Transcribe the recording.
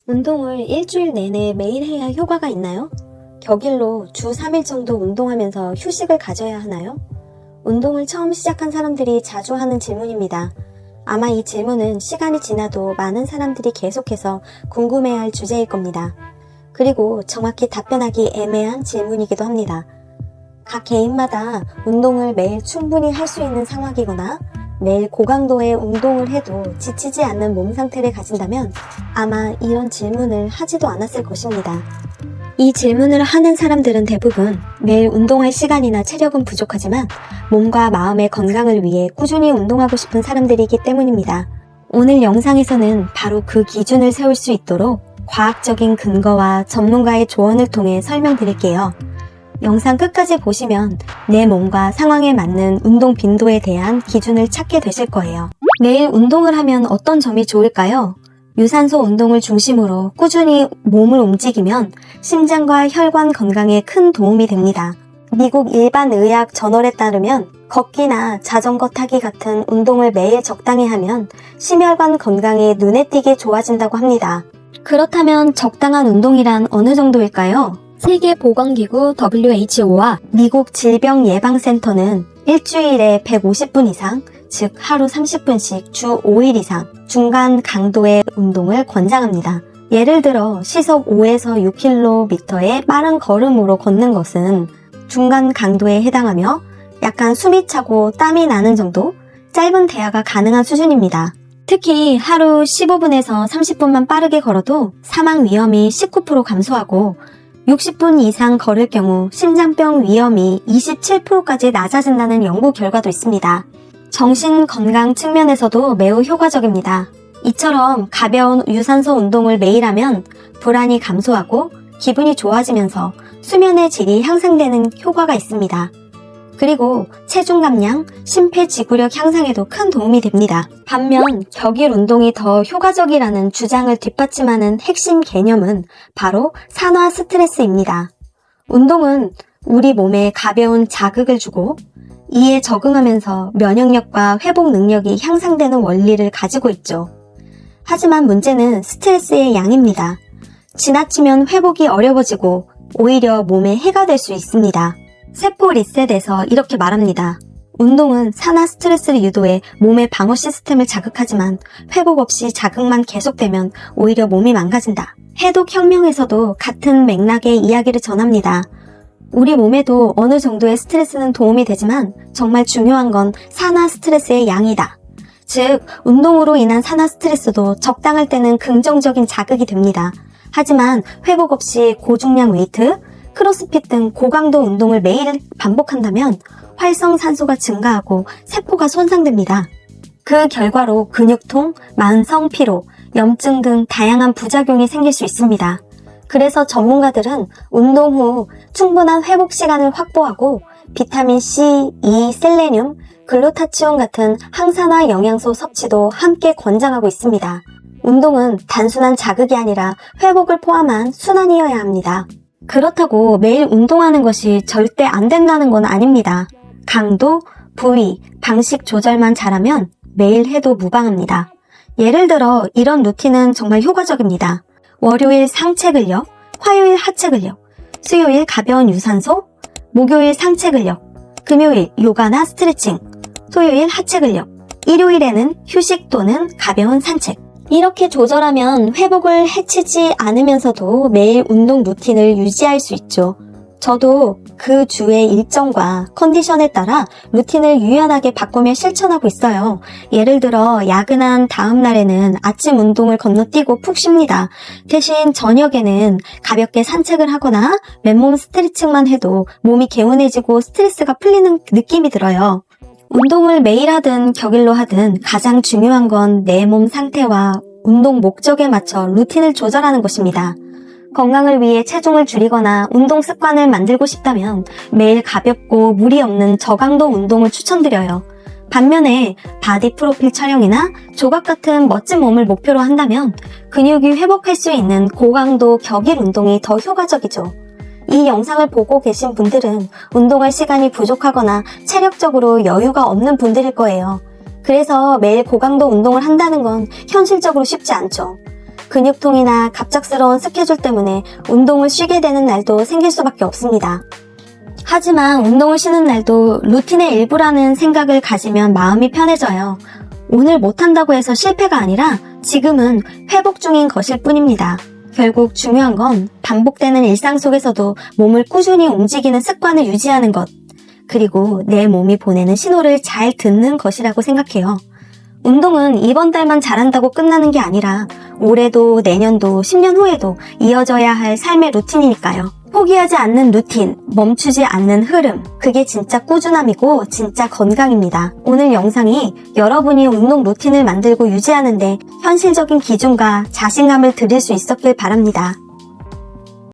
운동을 일주일 내내 매일 해야 효과가 있나요? 격일로 주 3일 정도 운동하면서 휴식을 가져야 하나요? 운동을 처음 시작한 사람들이 자주 하는 질문입니다. 아마 이 질문은 시간이 지나도 많은 사람들이 계속해서 궁금해할 주제일 겁니다. 그리고 정확히 답변하기 애매한 질문이기도 합니다. 각 개인마다 운동을 매일 충분히 할 수 있는 상황이거나 매일 고강도의 운동을 해도 지치지 않는 몸 상태를 가진다면 아마 이런 질문을 하지도 않았을 것입니다. 이 질문을 하는 사람들은 대부분 매일 운동할 시간이나 체력은 부족하지만 몸과 마음의 건강을 위해 꾸준히 운동하고 싶은 사람들이기 때문입니다. 오늘 영상에서는 바로 그 기준을 세울 수 있도록 과학적인 근거와 전문가의 조언을 통해 설명드릴게요. 영상 끝까지 보시면 내 몸과 상황에 맞는 운동 빈도에 대한 기준을 찾게 되실 거예요. 매일 운동을 하면 어떤 점이 좋을까요? 유산소 운동을 중심으로 꾸준히 몸을 움직이면 심장과 혈관 건강에 큰 도움이 됩니다. 미국 일반의학 저널에 따르면 걷기나 자전거 타기 같은 운동을 매일 적당히 하면 심혈관 건강이 눈에 띄게 좋아진다고 합니다. 그렇다면 적당한 운동이란 어느 정도일까요? 세계보건기구 WHO와 미국 질병예방센터는 일주일에 150분 이상, 즉 하루 30분씩 주 5일 이상 중간 강도의 운동을 권장합니다. 예를 들어 시속 5에서 6km의 빠른 걸음으로 걷는 것은 중간 강도에 해당하며 약간 숨이 차고 땀이 나는 정도, 짧은 대화가 가능한 수준입니다. 특히 하루 15분에서 30분만 빠르게 걸어도 사망 위험이 19% 감소하고 60분 이상 걸을 경우 심장병 위험이 27%까지 낮아진다는 연구 결과도 있습니다. 정신 건강 측면에서도 매우 효과적입니다. 이처럼 가벼운 유산소 운동을 매일 하면 불안이 감소하고 기분이 좋아지면서 수면의 질이 향상되는 효과가 있습니다. 그리고 체중 감량, 심폐지구력 향상에도 큰 도움이 됩니다. 반면 격일 운동이 더 효과적이라는 주장을 뒷받침하는 핵심 개념은 바로 산화 스트레스입니다. 운동은 우리 몸에 가벼운 자극을 주고 이에 적응하면서 면역력과 회복 능력이 향상되는 원리를 가지고 있죠. 하지만 문제는 스트레스의 양입니다. 지나치면 회복이 어려워지고 오히려 몸에 해가 될 수 있습니다. 세포 리셋에서 이렇게 말합니다. 운동은 산화 스트레스를 유도해 몸의 방어 시스템을 자극하지만 회복 없이 자극만 계속되면 오히려 몸이 망가진다. 해독혁명에서도 같은 맥락의 이야기를 전합니다. 우리 몸에도 어느 정도의 스트레스는 도움이 되지만 정말 중요한 건 산화 스트레스의 양이다. 즉, 운동으로 인한 산화 스트레스도 적당할 때는 긍정적인 자극이 됩니다. 하지만 회복 없이 고중량 웨이트, 크로스핏 등 고강도 운동을 매일 반복한다면 활성산소가 증가하고 세포가 손상됩니다. 그 결과로 근육통, 만성 피로, 염증 등 다양한 부작용이 생길 수 있습니다. 그래서 전문가들은 운동 후 충분한 회복 시간을 확보하고 비타민 C, E, 셀레늄, 글루타치온 같은 항산화 영양소 섭취도 함께 권장하고 있습니다. 운동은 단순한 자극이 아니라 회복을 포함한 순환이어야 합니다. 그렇다고 매일 운동하는 것이 절대 안 된다는 건 아닙니다. 강도, 부위, 방식 조절만 잘하면 매일 해도 무방합니다. 예를 들어 이런 루틴은 정말 효과적입니다. 월요일 상체 근력, 화요일 하체 근력, 수요일 가벼운 유산소, 목요일 상체 근력, 금요일 요가나 스트레칭, 토요일 하체 근력, 일요일에는 휴식 또는 가벼운 산책. 이렇게 조절하면 회복을 해치지 않으면서도 매일 운동 루틴을 유지할 수 있죠. 저도 그 주의 일정과 컨디션에 따라 루틴을 유연하게 바꾸며 실천하고 있어요. 예를 들어 야근한 다음 날에는 아침 운동을 건너뛰고 푹 쉽니다. 대신 저녁에는 가볍게 산책을 하거나 맨몸 스트레칭만 해도 몸이 개운해지고 스트레스가 풀리는 느낌이 들어요. 운동을 매일 하든 격일로 하든 가장 중요한 건 내 몸 상태와 운동 목적에 맞춰 루틴을 조절하는 것입니다. 건강을 위해 체중을 줄이거나 운동 습관을 만들고 싶다면 매일 가볍고 무리 없는 저강도 운동을 추천드려요. 반면에 바디 프로필 촬영이나 조각 같은 멋진 몸을 목표로 한다면 근육이 회복할 수 있는 고강도 격일 운동이 더 효과적이죠. 이 영상을 보고 계신 분들은 운동할 시간이 부족하거나 체력적으로 여유가 없는 분들일 거예요. 그래서 매일 고강도 운동을 한다는 건 현실적으로 쉽지 않죠. 근육통이나 갑작스러운 스케줄 때문에 운동을 쉬게 되는 날도 생길 수밖에 없습니다. 하지만 운동을 쉬는 날도 루틴의 일부라는 생각을 가지면 마음이 편해져요. 오늘 못한다고 해서 실패가 아니라 지금은 회복 중인 것일 뿐입니다. 결국 중요한 건 반복되는 일상 속에서도 몸을 꾸준히 움직이는 습관을 유지하는 것, 그리고 내 몸이 보내는 신호를 잘 듣는 것이라고 생각해요. 운동은 이번 달만 잘한다고 끝나는 게 아니라 올해도 내년도 10년 후에도 이어져야 할 삶의 루틴이니까요. 포기하지 않는 루틴, 멈추지 않는 흐름, 그게 진짜 꾸준함이고 진짜 건강입니다. 오늘 영상이 여러분이 운동 루틴을 만들고 유지하는데 현실적인 기준과 자신감을 드릴 수 있었길 바랍니다.